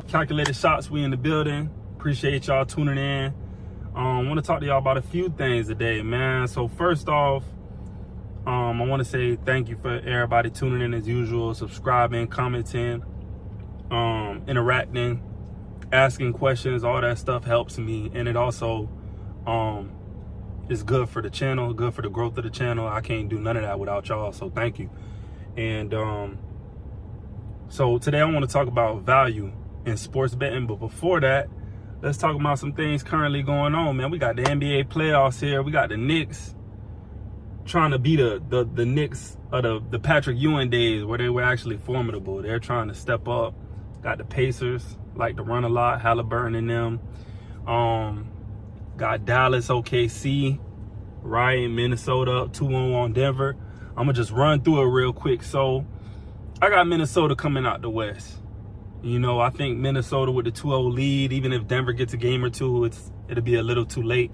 Calculated Shots, we in the building. Appreciate y'all tuning in. I want to talk to y'all about a few things today, man. So first off, I want to say thank you for everybody tuning in as usual, subscribing, commenting, interacting, asking questions. All that stuff helps me, and it also is good for the channel, good for the growth of the channel. I can't do none of that without y'all, so thank you. And so today I want to talk about value in sports betting, but before that, let's talk about some things currently going on, man. We got the NBA playoffs here. We got the Knicks trying to be the Knicks of the Patrick Ewing days where they were actually formidable. They're trying to step up. Got the Pacers, like to run a lot, Halliburton and them. Got Dallas, OKC, right? Minnesota up 2-1 on Denver. I'm going to just run through it real quick. So I got Minnesota coming out the West. You know, I think Minnesota with the 2-0 lead, even if Denver gets a game or two, it'll be a little too late.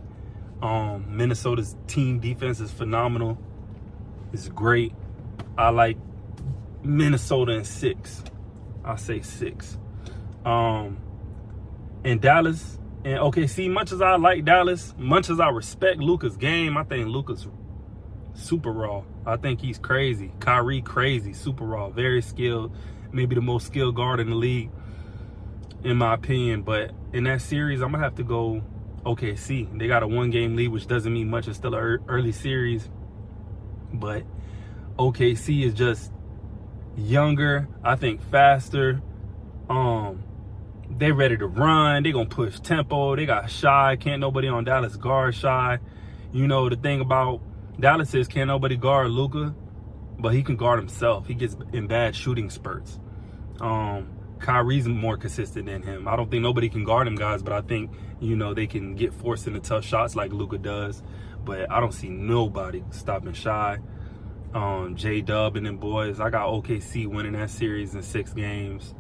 Minnesota's team defense is phenomenal. It's great. I like Minnesota in 6. I'll say 6. And Dallas and OKC, much as I like Dallas, much as I respect Luka's game, I think Luka's super raw. I think he's crazy. Kyrie crazy, super raw, very skilled. Maybe the most skilled guard in the league, in my opinion. But in that series, I'm going to have to go OKC. They got a 1-game lead, which doesn't mean much. It's still an early series. But OKC is just younger, I think faster. They ready to run. They going to push tempo. They got Shy. Can't nobody on Dallas guard Shy. You know, the thing about Dallas is can't nobody guard Luka, but he can guard himself. He gets in bad shooting spurts. Kyrie's more consistent than him. I don't think nobody can guard him, guys, but I think, you know, they can get forced into tough shots like Luka does. But I don't see nobody stopping Shy. J-Dub and them boys. I got OKC winning that series in 6 games.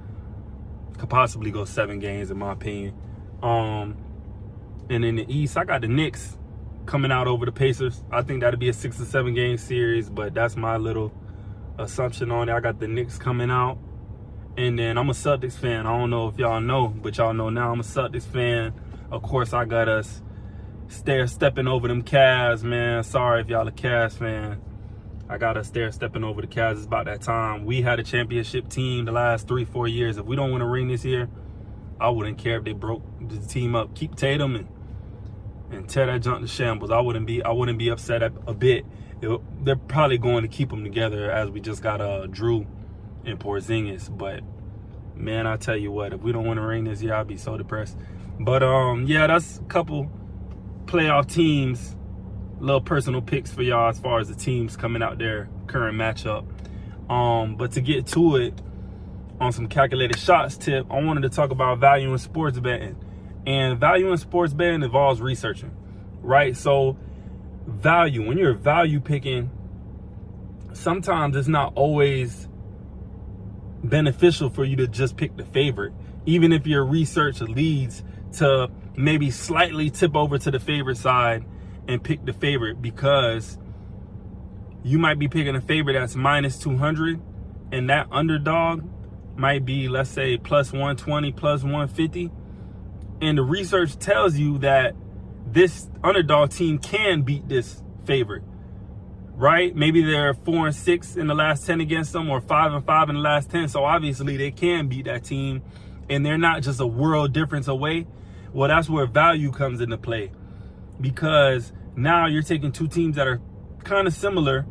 Could possibly go 7 games, in my opinion. And in the East, I got the Knicks coming out over the Pacers. I think that'll be a 6 or 7 game series, but that's my little assumption on it. I got the Knicks coming out. And then I'm a Celtics fan. I don't know if y'all know, but y'all know now I'm a Celtics fan. Of course, I got us stepping over them Cavs, man. Sorry if y'all a Cavs fan. I got us stepping over the Cavs. It's about that time. We had a championship team the last 3-4 years. If we don't win a ring this year, I wouldn't care if they broke the team up. Keep Tatum and tear that junk to shambles. I wouldn't be upset a bit. They're probably going to keep them together, as we just got Drew and Porzingis. But man, I tell you what, if we don't win a ring this year, I'll be so depressed. But yeah, that's a couple playoff teams, little personal picks for y'all as far as the teams coming out their current matchup. But to get to it, on some calculated shots tip, I wanted to talk about value in sports betting. And value in sports betting involves researching, right? So value, when you're value picking, sometimes it's not always beneficial for you to just pick the favorite, even if your research leads to maybe slightly tip over to the favorite side and pick the favorite, because you might be picking a favorite that's minus 200 and that underdog might be, let's say, plus 120, plus 150. And the research tells you that this underdog team can beat this favorite, right? Maybe they're 4-6 in the last 10 against them, or 5-5 in the last 10. So obviously they can beat that team, and they're not just a world difference away. Well, that's where value comes into play, because now you're taking two teams that are kind of similar,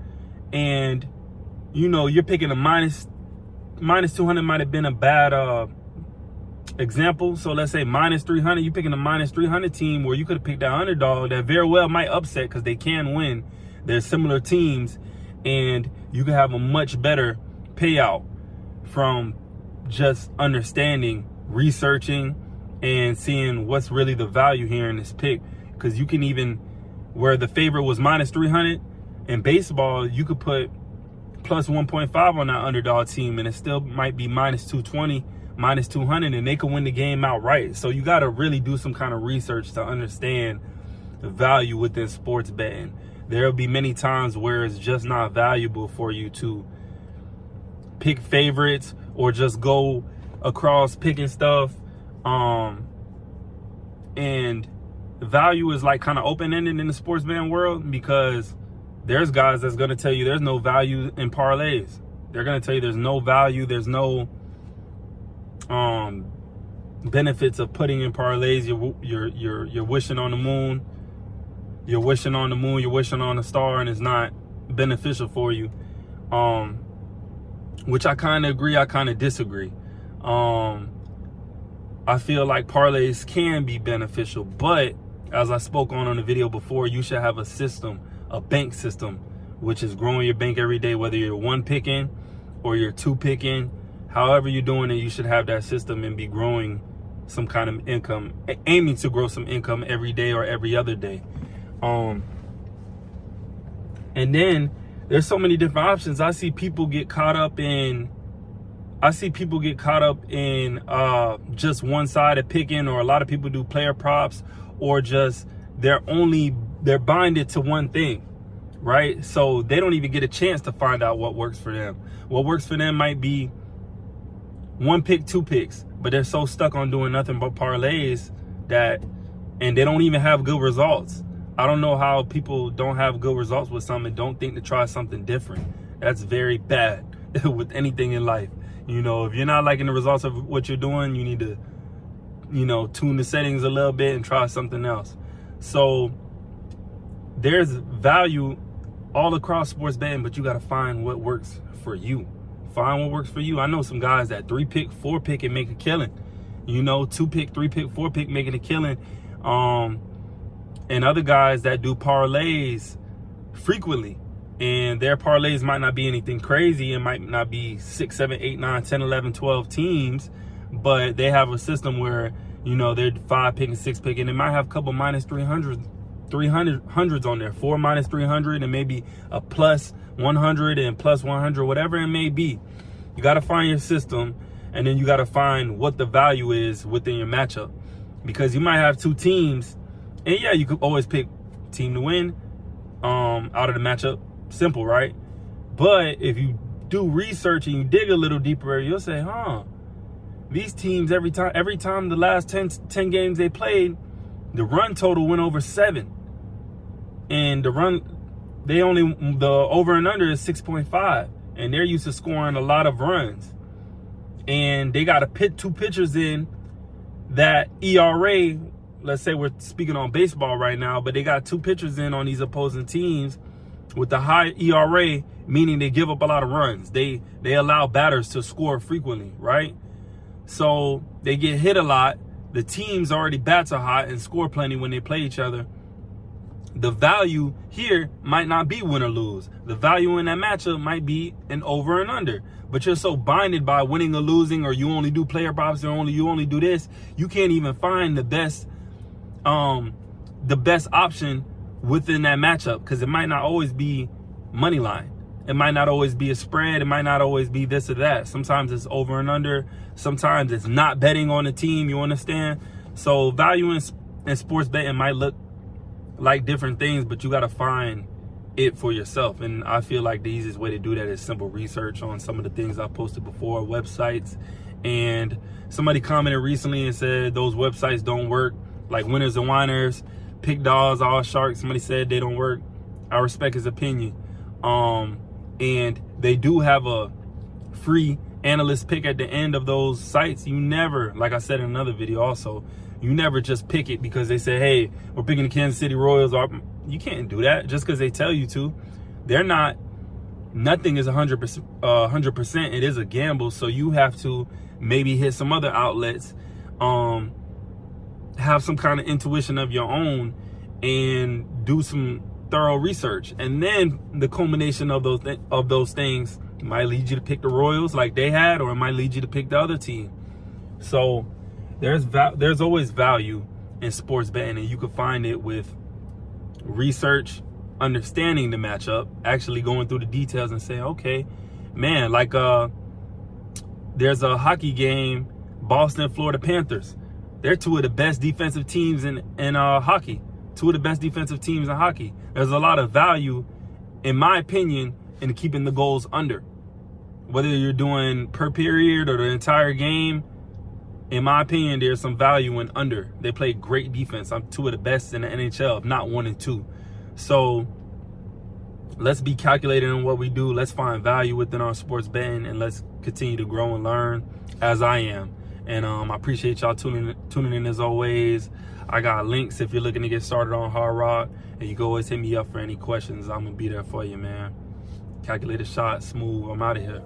and you know, you're picking a minus 200 might have been a bad example. So let's say minus 300, you're picking a minus 300 team where you could have picked that underdog that very well might upset because they can win. They're similar teams, and you can have a much better payout from just understanding, researching, and seeing what's really the value here in this pick. Because you can even, where the favorite was minus 300 in baseball, you could put plus 1.5 on that underdog team, and it still might be minus 220, minus 200, and they can win the game outright. So you got to really do some kind of research to understand the value within sports betting. There will be many times where it's just not valuable for you to pick favorites or just go across picking stuff And value is like kind of open-ended in the sports betting world, because there's guys that's going to tell you there's no value in parlays. They're going to tell you there's no value, there's no benefits of putting in parlays. You're wishing on the moon. You're wishing on the moon, you're wishing on a star, and it's not beneficial for you. Which I kind of agree, I kind of disagree. I feel like parlays can be beneficial, but as I spoke on the video before, you should have a system, a bank system, which is growing your bank every day, whether you're one picking or you're two picking. However you're doing it, you should have that system and be growing some kind of income, aiming to grow some income every day or every other day. And then there's so many different options. I see people get caught up in just one side of picking, or a lot of people do player props, or just they're binded to one thing, right? So they don't even get a chance to find out what works for them. What works for them might be one pick, two picks, but they're so stuck on doing nothing but parlays and they don't even have good results. I don't know how people don't have good results with something and don't think to try something different. That's very bad with anything in life. You know, if you're not liking the results of what you're doing, you need to, tune the settings a little bit and try something else. So there's value all across sports betting, but you got to find what works for you. Find what works for you. I know some guys that 3-pick, 4-pick and make a killing. 2-pick, 3-pick, 4-pick making a killing. And other guys that do parlays frequently, and their parlays might not be anything crazy. It might not be 6, 7, 8, 9, 10, 11, 12 teams, but they have a system where, they're 5-pick and 6-pick, and they might have a couple minus 300s on there, 4 minus 300, and maybe a plus 100 and plus 100, whatever it may be. You got to find your system, and then you got to find what the value is within your matchup, because you might have two teams. And yeah, you could always pick team to win out of the matchup. Simple, right? But if you do research and you dig a little deeper, you'll say, these teams, every time the last 10 games they played, the run total went over 7. And the over and under is 6.5. And they're used to scoring a lot of runs. And they got to pit 2 pitchers in that ERA. Let's say we're speaking on baseball right now, but they got 2 pitchers in on these opposing teams with the high ERA, meaning they give up a lot of runs. They allow batters to score frequently, right? So they get hit a lot. The teams already bats are hot and score plenty when they play each other. The value here might not be win or lose. The value in that matchup might be an over and under. But you're so binded by winning or losing, or you only do player props, or you only do this, you can't even find the best option within that matchup, because it might not always be money line. It might not always be a spread. It might not always be this or that. Sometimes it's over and under. Sometimes it's not betting on the team. You understand? So value in sports betting might look like different things, but you got to find it for yourself. And I feel like the easiest way to do that is simple research on some of the things I posted before, websites. And somebody commented recently and said those websites don't work, like Winners and Whiners, Pick Dogs, All Sharks. Somebody said they don't work. I respect his opinion. And they do have a free analyst pick at the end of those sites. You never, like I said in another video also, you never just pick it because they say, hey, we're picking the Kansas City Royals. You can't do that just because they tell you to. They're not, nothing is 100%. It is a gamble. So you have to maybe hit some other outlets, have some kind of intuition of your own, and do some thorough research. And then the culmination of those things might lead you to pick the Royals like they had, or it might lead you to pick the other team. So there's always value in sports betting, and you can find it with research, understanding the matchup, actually going through the details and saying, okay, man, like there's a hockey game, Boston, Florida Panthers. They're 2 of the best defensive teams in hockey. 2 of the best defensive teams in hockey. There's a lot of value, in my opinion, in keeping the goals under. Whether you're doing per period or the entire game, In my opinion, there's some value in under. They play great defense. I'm 2 of the best in the NHL, if not 1 and 2. So let's be calculated in what we do. Let's find value within our sports betting, and let's continue to grow and learn as I am. And I appreciate y'all tuning in as always. I got links if you're looking to get started on Hard Rock, and you can always hit me up for any questions. I'm gonna be there for you, man. Calculated shot, smooth. I'm out of here.